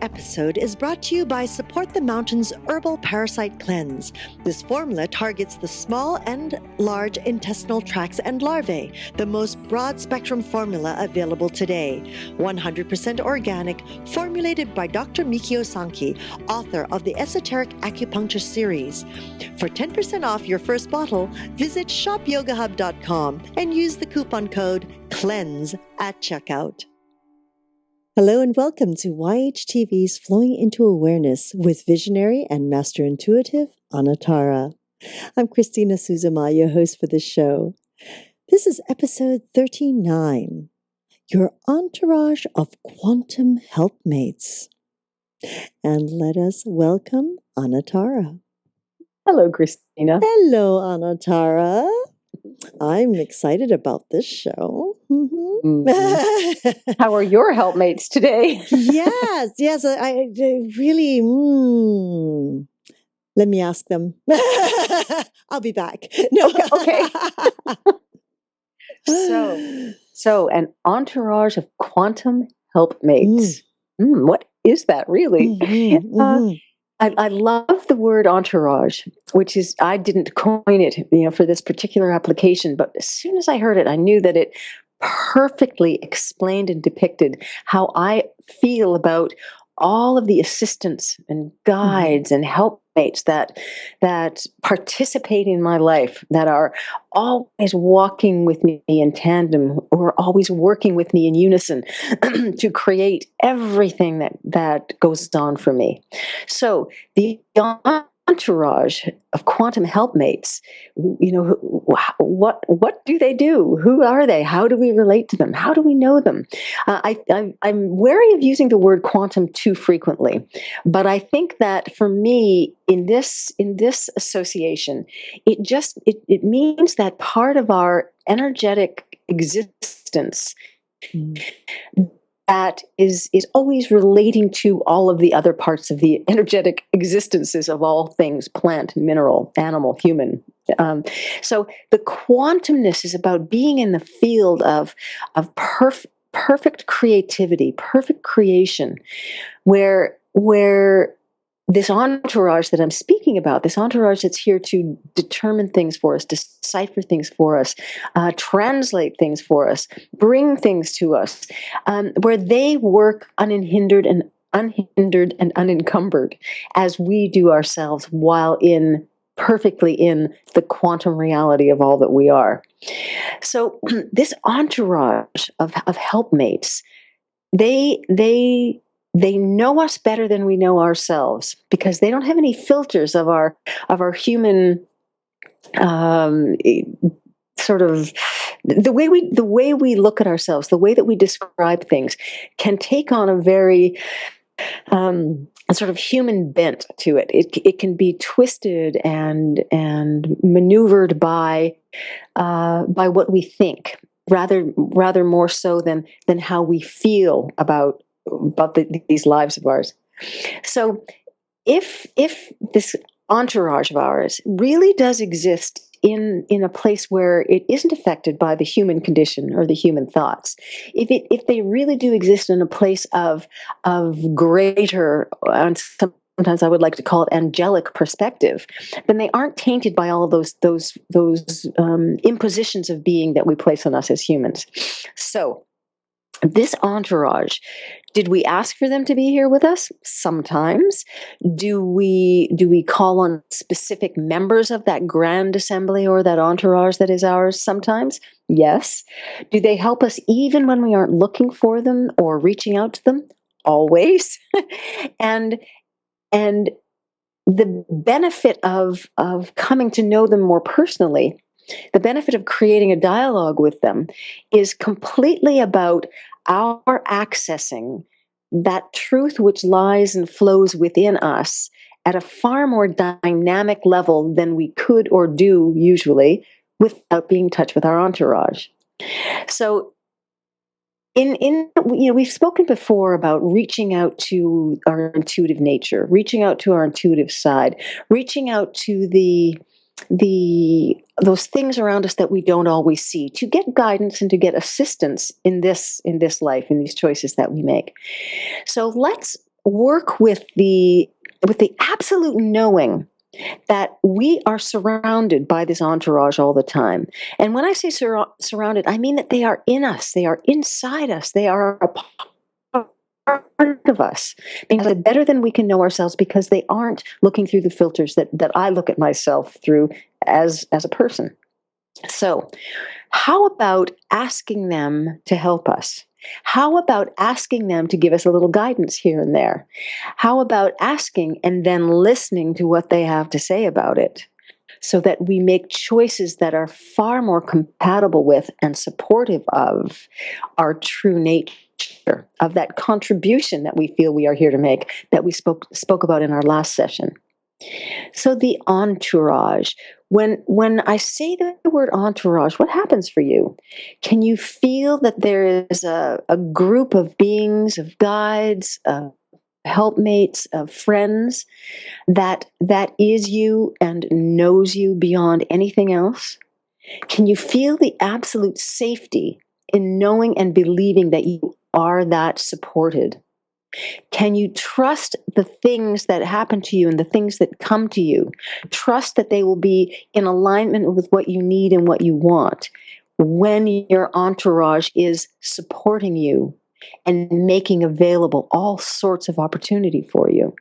episode is brought to you by Support the Mountain's Herbal Parasite Cleanse. This formula targets the small and large intestinal tracts and larvae, the most broad-spectrum formula available today. 100% organic, formulated by Dr. Mikio Sankey, author of the Esoteric Acupuncture series. For 10% off your first bottle, visit shopyogahub.com and use the coupon code CLEANSE at checkout. Hello and welcome to YHTV's Flowing into Awareness with visionary and master intuitive Anatara. I'm Christina Suzuma, your host for this show. This is episode 39, Your Entourage of Quantum Helpmates. And let us welcome Anatara. Hello, Christina. Hello, Anatara. I'm excited about this show. Mm-hmm. How are your helpmates today? yes. I really. Let me ask them. I'll be back. No. Okay. So an entourage of quantum helpmates. What is that really? I love the word entourage, which is, I didn't coin it, for this particular application, but as soon as I heard it, I knew that it perfectly explained and depicted how I feel about all of the assistants and guides and helpmates that participate in my life, that are always walking with me in tandem, or always working with me in unison to create everything that goes on for me. So the entourage of quantum helpmates, what do they do? Who are they? How do we relate to them? How do we know them? I'm wary of using the word quantum too frequently, but I think that for me, in this association, it means that part of our energetic existence that is always relating to all of the other parts of the energetic existences of all things: plant, mineral, animal, human. So the quantumness is about being in the field of perfect creativity, perfect creation, where this entourage that I'm speaking about, this entourage that's here to determine things for us, decipher things for us, translate things for us, bring things to us, where they work unhindered and unencumbered, as we do ourselves, while perfectly in the quantum reality of all that we are. So this entourage of helpmates, they know us better than we know ourselves, because they don't have any filters of our human sort of the way we look at ourselves, the way that we describe things can take on a very sort of human bent to it. It can be twisted and maneuvered by what we think, rather more so than how we feel about these lives of ours. So if this entourage of ours really does exist in a place where it isn't affected by the human condition or the human thoughts, if they really do exist in a place of greater, and sometimes I would like to call it angelic perspective, then they aren't tainted by all of those impositions of being that we place on us as humans. So this entourage, did we ask for them to be here with us? Sometimes. Do we call on specific members of that grand assembly or that entourage that is ours? Sometimes. Yes. Do they help us even when we aren't looking for them or reaching out to them? Always. and the benefit of coming to know them more personally, the benefit of creating a dialogue with them, is completely about our accessing that truth which lies and flows within us at a far more dynamic level than we could or do usually without being in touch with our entourage. So we've spoken before about reaching out to our intuitive nature, reaching out to our intuitive side, reaching out to those things around us that we don't always see, to get guidance and to get assistance in this life, in these choices that we make. So let's work with the absolute knowing that we are surrounded by this entourage all the time. And when I say surrounded, I mean that they are in us, they are inside us, they are a part of us. They're better than we can know ourselves because they aren't looking through the filters that I look at myself through as a person. So, how about asking them to help us? How about asking them to give us a little guidance here and there? How about asking and then listening to what they have to say about it so that we make choices that are far more compatible with and supportive of our true nature, of that contribution that we feel we are here to make, that we spoke about in our last session? So the entourage. When I say the word entourage, what happens for you? Can you feel that there is a group of beings, of guides, of helpmates, of friends that is you and knows you beyond anything else? Can you feel the absolute safety in knowing and believing that you are that supported? Can you trust the things that happen to you and the things that come to you? Trust that they will be in alignment with what you need and what you want when your entourage is supporting you and making available all sorts of opportunity for you.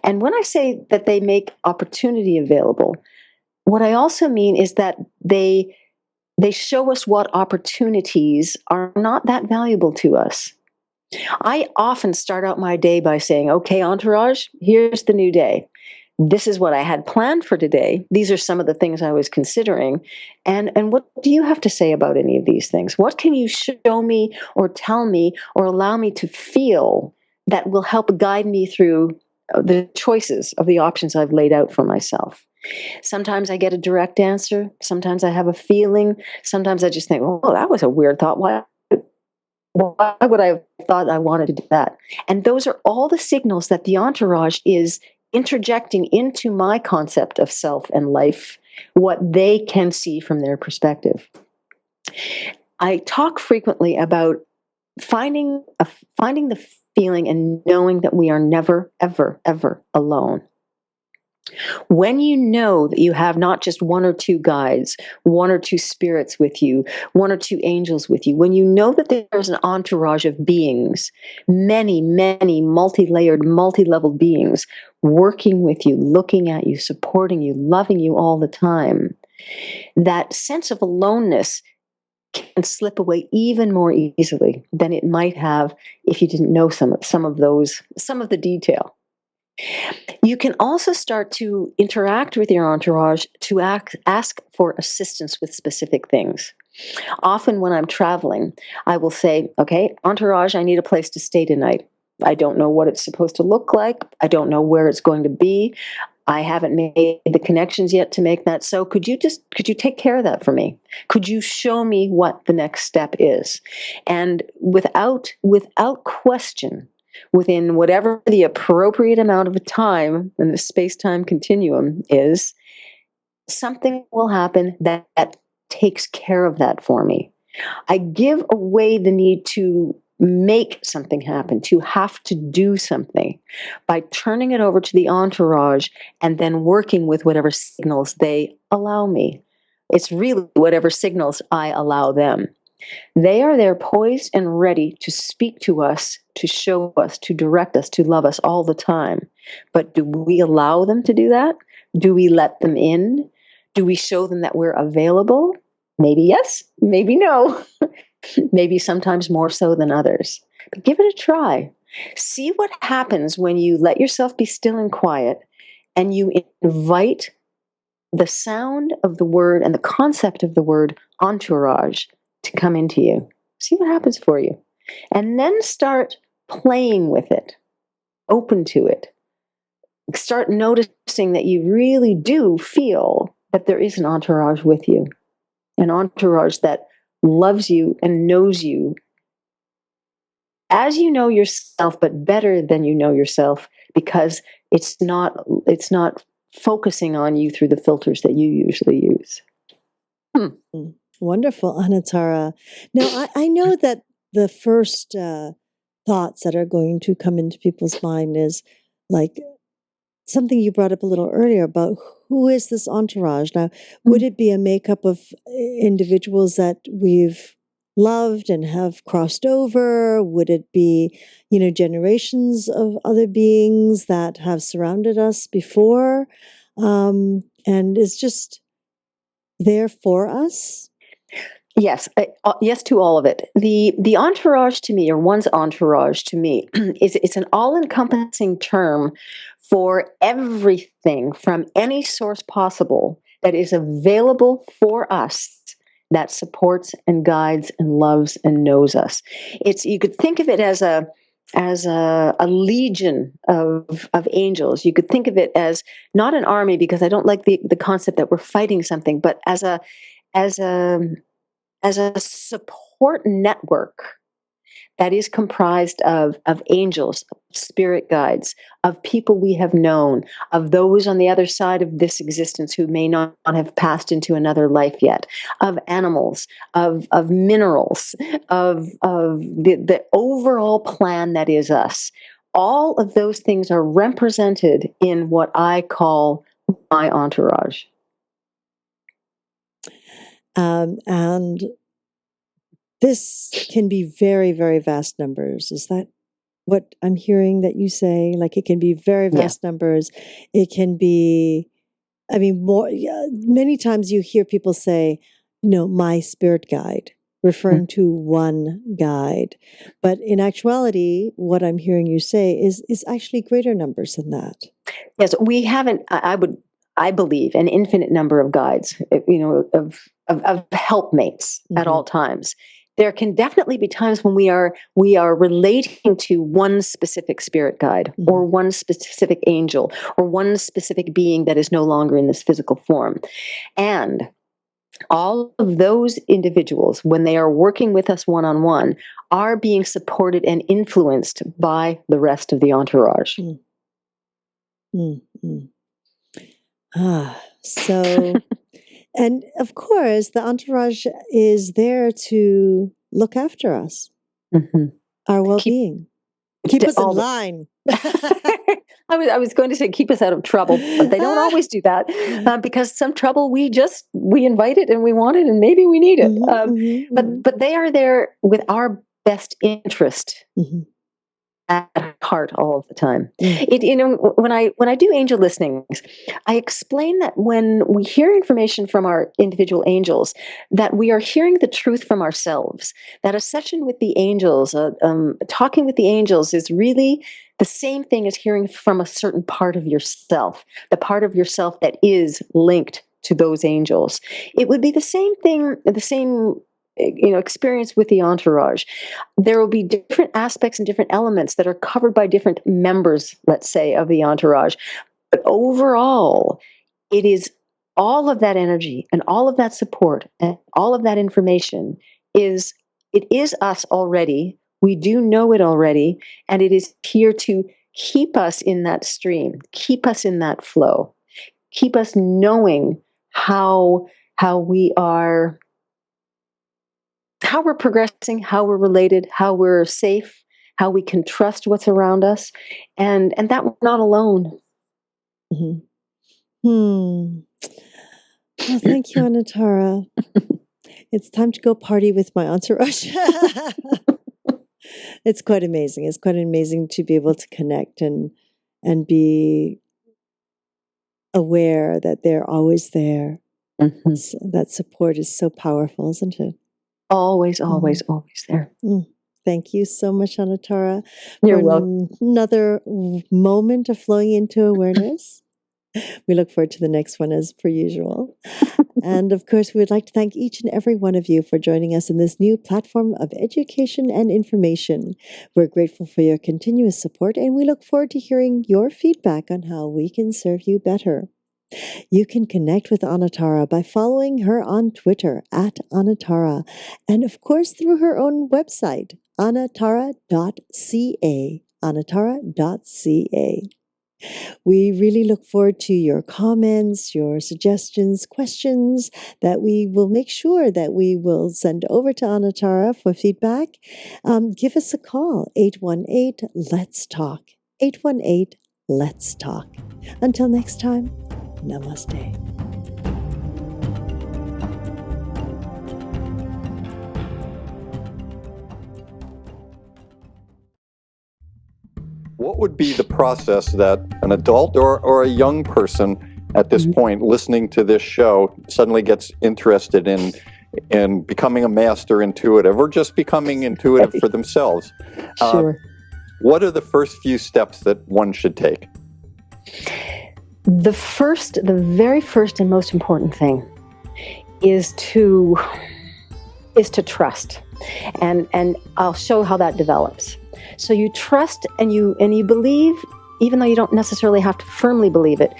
And when I say that they make opportunity available, what I also mean is that they show us what opportunities are not that valuable to us. I often start out my day by saying, okay, entourage, here's the new day. This is what I had planned for today. These are some of the things I was considering. And what do you have to say about any of these things? What can you show me or tell me or allow me to feel that will help guide me through the choices of the options I've laid out for myself? Sometimes I get a direct answer. Sometimes I have a feeling. Sometimes I just think, oh, that was a weird thought. Why would I have thought I wanted to do that? And those are all the signals that the entourage is interjecting into my concept of self and life, what they can see from their perspective. I talk frequently about finding the feeling and knowing that we are never, ever, ever alone. When you know that you have not just one or two guides, one or two spirits with you, one or two angels with you, when you know that there's an entourage of beings, many, many multi-layered, multi-level beings working with you, looking at you, supporting you, loving you all the time, that sense of aloneness can slip away even more easily than it might have if you didn't know some of the detail. You can also start to interact with your entourage to ask for assistance with specific things. Often when I'm traveling, I will say, okay, entourage, I need a place to stay tonight. I don't know what it's supposed to look like. I don't know where it's going to be. I haven't made the connections yet to make that. So could you take care of that for me? Could you show me what the next step is? And without question, within whatever the appropriate amount of time and the space-time continuum is, something will happen that takes care of that for me. I give away the need to make something happen, to have to do something, by turning it over to the entourage and then working with whatever signals they allow me. It's really whatever signals I allow them. They are there poised and ready to speak to us, to show us, to direct us, to love us all the time. But do we allow them to do that? Do we let them in? Do we show them that we're available? Maybe yes, maybe no. Maybe sometimes more so than others. But give it a try. See what happens when you let yourself be still and quiet and you invite the sound of the word and the concept of the word entourage to come into you. See what happens for you. And then start playing with it, open to it. Start noticing that you really do feel that there is an entourage with you, an entourage that loves you and knows you as you know yourself, but better than you know yourself, because it's not focusing on you through the filters that you usually use. Wonderful, Anatara. Now, I know that the first thoughts that are going to come into people's mind is like something you brought up a little earlier about who is this entourage? Now, would it be a makeup of individuals that we've loved and have crossed over? Would it be, generations of other beings that have surrounded us before, and is just there for us? Yes, yes to all of it. The entourage to me, or one's entourage to me, is it's an all-encompassing term for everything from any source possible that is available for us, that supports and guides and loves and knows us. You could think of it as a legion of angels. You could think of it as not an army, because I don't like the concept that we're fighting something, but as a as a support network that is comprised of angels, of spirit guides, of people we have known, of those on the other side of this existence who may not have passed into another life yet, of animals, of minerals, of the overall plan that is us. All of those things are represented in what I call my entourage. And this can be very, very vast numbers. Is that what I'm hearing that you say? Like, it can be very vast numbers. It can be, more. Many times you hear people say, my spirit guide, referring to one guide. But in actuality, what I'm hearing you say is actually greater numbers than that. Yes, we haven't. I believe, an infinite number of guides, of helpmates at all times. There can definitely be times when we are relating to one specific spirit guide, or one specific angel, or one specific being that is no longer in this physical form. And all of those individuals, when they are working with us one-on-one, are being supported and influenced by the rest of the entourage. So, and of course, the entourage is there to look after us, our well-being, keep us in line. I was going to say keep us out of trouble, but they don't always do that, because some trouble we invite it and we want it and maybe we need it. But they are there with our best interest at heart all of the time. When I do angel listenings, I explain that when we hear information from our individual angels, that we are hearing the truth from ourselves. That a session with the angels, talking with the angels, is really the same thing as hearing from a certain part of yourself, the part of yourself that is linked to those angels. It would be the same thing, the same experience with the entourage. There will be different aspects and different elements that are covered by different members, let's say, of the entourage. But overall, it is all of that energy and all of that support and all of that information is us already. We do know it already, and it is here to keep us in that stream, keep us in that flow, keep us knowing how we are, how we're progressing, how we're related, how we're safe, how we can trust what's around us, and that we're not alone. Well, thank you, Anatara. It's time to go party with my entourage. It's quite amazing. It's quite amazing to be able to connect and be aware that they're always there. That support is so powerful, isn't it? Always, always, always there. Thank you so much, Anatara. You're welcome. Another moment of flowing into awareness. We look forward to the next one as per usual. And of course, we would like to thank each and every one of you for joining us in this new platform of education and information. We're grateful for your continuous support, and we look forward to hearing your feedback on how we can serve you better. You can connect with Anatara by following her on Twitter @Anatara, and of course through her own website, anatara.ca, anatara.ca. We really look forward to your comments, your suggestions, questions that we will make sure that we will send over to Anatara for feedback. Give us a call, 818-LETS-TALK, 818-LETS-TALK. Until next time, namaste. What would be the process that an adult or a young person at this point listening to this show suddenly gets interested in becoming a master intuitive or just becoming intuitive for themselves? Sure. What are the first few steps that one should take? The very first and most important thing is to trust. And I'll show how that develops. So you trust and you believe, even though you don't necessarily have to firmly believe it,